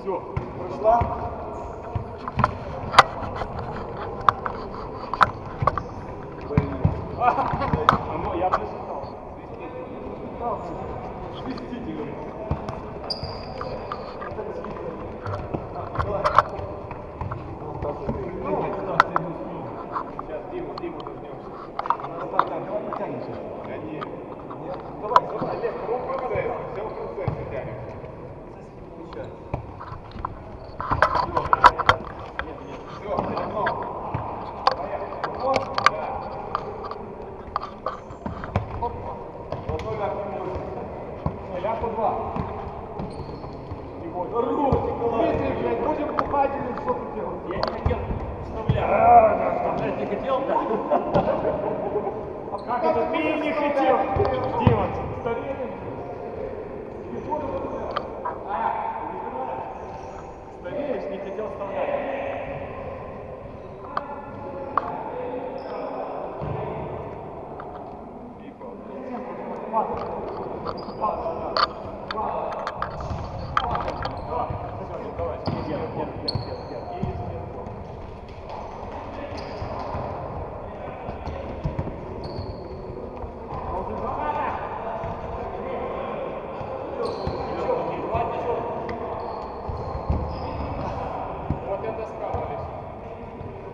Все, прошла. Я прочитал. Свистите, говорит. Сейчас Диму дождемся. Давай потянемся. Да нет. Давай, Олег, все в процессе тянемся. Все, давно. Я по два. Дмитрий, блядь, будем бухать или что ты делаешь? Я не хотел вставлять. Вставлять не хотел, да? Как это ты не хотел? Дима, стареем. Стареешь, не хотел вставлять. Вот это справились.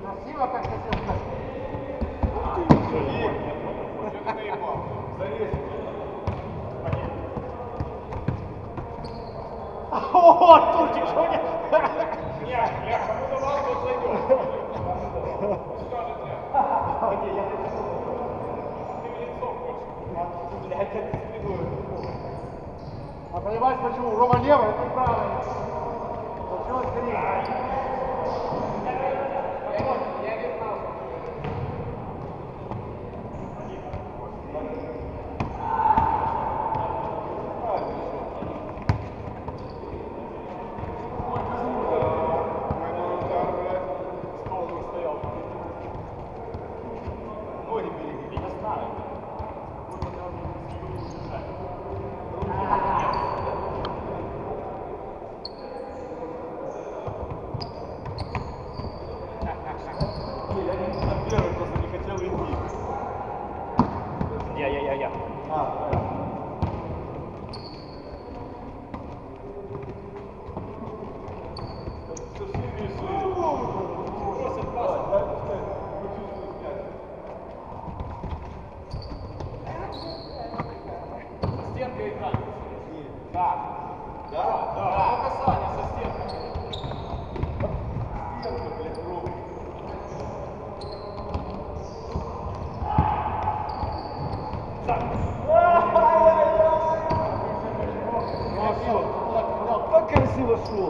Красиво, как хотел сказать. Что ты наебал? Зарезь. О, Турчик, что не? Нет, я кому давал, тот зайдет. Скажете. Ты в лицо хочешь. Блядь, я дисциплиную. А понимаешь почему? Рома левый, это правый. Почему скорее? Я не знал. Ноги береги, не оставим. Я не первый просто не хотел идти. Я. Стенка экрана. Да. Да. Касание со стенкой. Стенка, блядь, ровно. Как красиво шло.